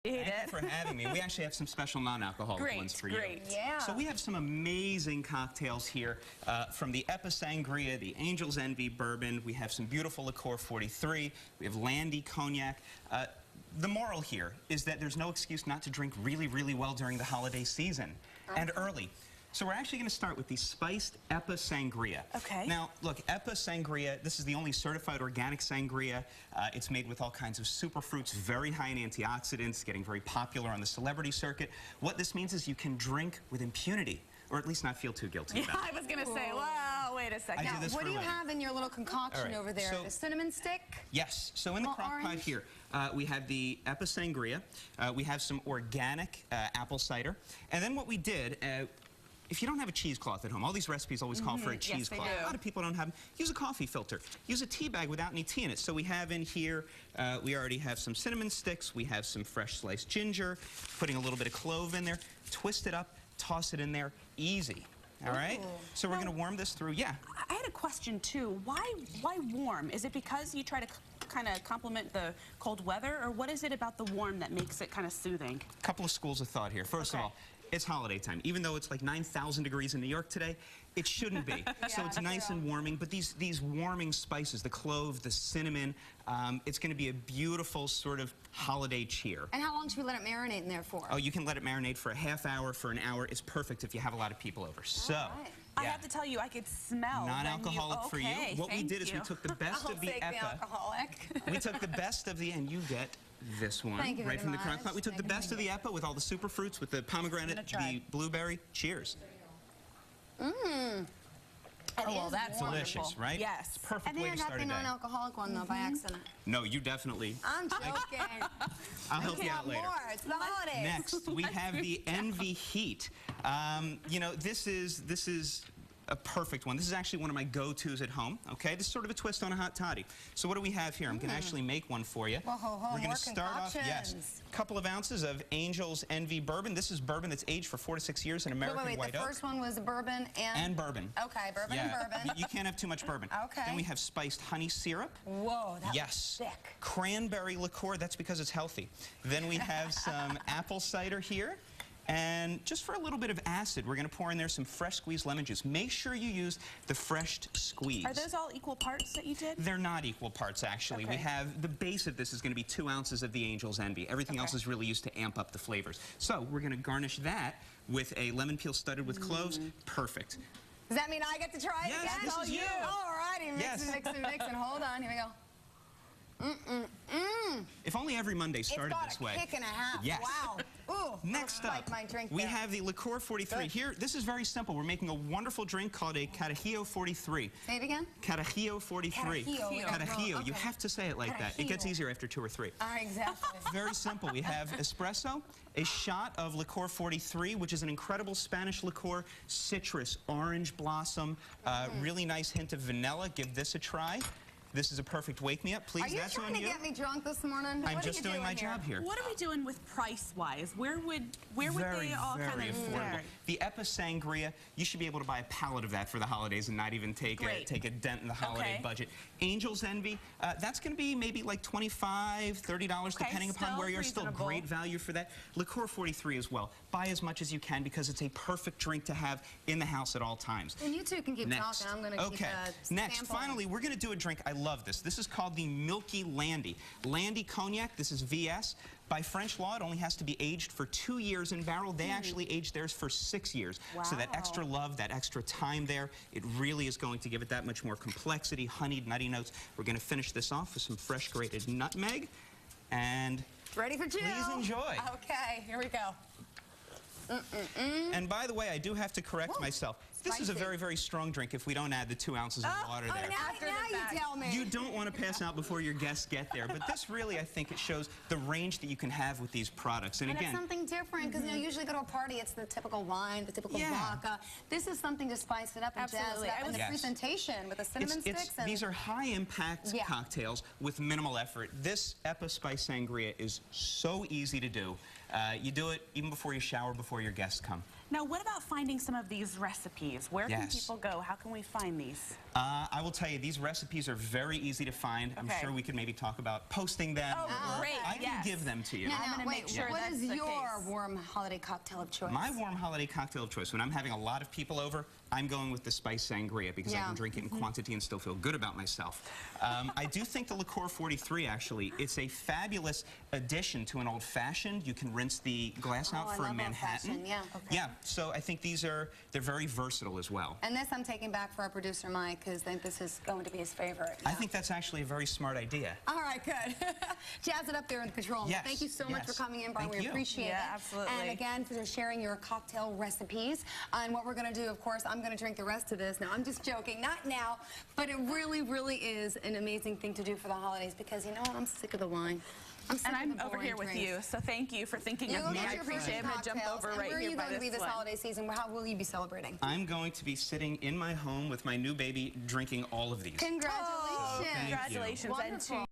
Thank you for having me. We actually have some special non-alcoholic ones for you. Great. Yeah. So we have some amazing cocktails here from the Eppa Sangria, the Angel's Envy Bourbon. We have some beautiful Liqueur 43. We have Landy Cognac. The moral here is that there's no excuse not to drink really, really well during the holiday season and early. So we're actually going to start with the spiced Eppa Sangria. Okay. Now, look, Eppa Sangria, this is the only certified organic sangria. It's made with all kinds of superfruits, very high in antioxidants, getting very popular on the celebrity circuit. What this means is you can drink with impunity, or at least not feel too guilty about it. I was going to say, well, wait a second. I do this What for do you a living. have in your little concoction over there? So, the cinnamon stick? Yes. So in the crock pot here, we have the Eppa Sangria. We have some organic apple cider. And then what we did... if you don't have a cheesecloth at home, all these recipes always call for a cheesecloth. Yes, a lot of people don't have them. Use a coffee filter. Use a tea bag without any tea in it. So we have in here, we already have some cinnamon sticks. We have some fresh sliced ginger, putting a little bit of clove in there. Twist it up, toss it in there. Easy. All right? So we're going to warm this through. Yeah. I had a question, too. Why warm? Is it because you try to kind of complement the cold weather, or what is it about the warm that makes it kind of soothing? A couple of schools of thought here. First of all, it's holiday time. Even though it's like 9,000 degrees in New York today, it shouldn't be. So it's nice and warming. But these warming spices, the clove, the cinnamon, it's going to be a beautiful sort of holiday cheer. And how long should we let it marinate in there for? Oh, you can let it marinate for a half hour, for an hour. It's perfect if you have a lot of people over. So, I have to tell you, I could smell. Non-alcoholic for you. What we did is we took the best I'll of the take Eppa. the alcoholic. We took the best of the, and you get this one Thank you right from the very crock pot. much. We took the best of the Eppa with all the superfruits, with the pomegranate, the blueberry. Cheers. Mmm. Oh, well, that's delicious, wonderful. right? Yes. It's a perfect way to I start think a I day. got the non-alcoholic one, though, by accident. No, you definitely. I'm joking. I'll help you out later. More. It's the holidays. Next, we have the Envy Heat. You know, this is a perfect one. This is actually one of my go-tos at home, okay? This is sort of a twist on a hot toddy. So what do we have here? I'm going to actually make one for you. Whoa, We're going to start off, yes, a couple of ounces of Angel's Envy bourbon. This is bourbon that's aged for 4 to 6 years in American white oak. The first one was bourbon and bourbon. Okay, bourbon and bourbon. You can't have too much bourbon. Okay. Then we have spiced honey syrup. Whoa, that yes. was thick. Cranberry liqueur, that's because it's healthy. Then we have some apple cider here. And just for a little bit of acid, we're going to pour in there some fresh squeezed lemon juice. Make sure you use the fresh squeeze. Are those all equal parts that you did? They're not equal parts, actually. Okay. We have, the base of this is going to be 2 ounces of the Angel's Envy. Everything else is really used to amp up the flavors. So we're going to garnish that with a lemon peel studded with cloves. Perfect. Does that mean I get to try it Yes, again? this is you. All righty, mix and hold on. Here we go. If only every Monday started this way. It's got a kick and a half. Yes. Wow. Ooh, Next up, my drink we there. have the Liqueur 43. Here, this is very simple. We're making a wonderful drink called a Carajillo 43. Say it again? Carajillo 43. Carajillo. Okay. You have to say it like that. It gets easier after 2 or 3. Exactly. Very simple. We have espresso, a shot of Liqueur 43, which is an incredible Spanish liqueur, citrus, orange blossom, really nice hint of vanilla. Give this a try. This is a perfect wake-me-up. Please, that's on you. Are you trying to get me drunk this morning? I'm just doing my job here. What are we doing with price-wise? Where would they all kind of affordable. The Eppa Sangria, you should be able to buy a pallet of that for the holidays and not even take a dent in the holiday budget. Angel's Envy, that's going to be maybe like $25, $30, depending upon where you're. Still great value for that. Liqueur 43 as well. Buy as much as you can because it's a perfect drink to have in the house at all times. And you two can keep talking. I'm going to keep Next, finally, we're going to do a drink. I love this. This is called the Milky Landy. Landy Cognac, this is VS. By French law, it only has to be aged for 2 years in barrel. They actually aged theirs for 6 years. Wow. So that extra love, that extra time there, it really is going to give it that much more complexity, honeyed, nutty notes. We're going to finish this off with some fresh grated nutmeg. And ready for chill. Please enjoy. Okay, here we go. And by the way, I do have to correct myself. This is a very, very strong drink if we don't add the 2 ounces of water there. Now you tell me. You don't want to pass out before your guests get there. But this really, I think, it shows the range that you can have with these products. And again, it's something different because you usually go to a party, it's the typical wine, the typical vodka. This is something to spice it up and jazz it up. And the presentation with the cinnamon sticks. These are high-impact cocktails with minimal effort. This Eppa Spice Sangria is so easy to do. You do it even before you shower, before your guests come. Now, what about finding some of these recipes? Where can people go? How can we find these? I will tell you, these recipes are very easy to find. I'm sure we could maybe talk about posting them. Oh, great. I can give them to you. Now, I'm going to make sure what that's is the your case. warm holiday cocktail of choice? My warm holiday cocktail of choice, when I'm having a lot of people over, I'm going with the spiced sangria because I can drink it in quantity and still feel good about myself. I do think the Liqueur 43, actually, it's a fabulous addition to an old-fashioned. You can rinse the glass out for a Manhattan. Yeah, so I think they're very versatile as well. And this I'm taking back for our producer, Mike, because I think this is going to be his favorite. I think that's actually a very smart idea. All right, good. Jazz it up there in the control room. Yes. Thank you so much for coming in, Brian. Thank We you. appreciate it. Absolutely. And again, for sharing your cocktail recipes. And what we're going to do, of course, I'm going to drink the rest of this. Now, I'm just joking. Not now, but it really, really is an amazing thing to do for the holidays because, you know what, I'm sick of the wine. And I'm over here with you, so thank you for thinking of me. I appreciate it. I'm going to jump over right here by this one. Where are you going to be this holiday season? How will you be celebrating? I'm going to be sitting in my home with my new baby drinking all of these. Congratulations. Oh, congratulations. Wonderful.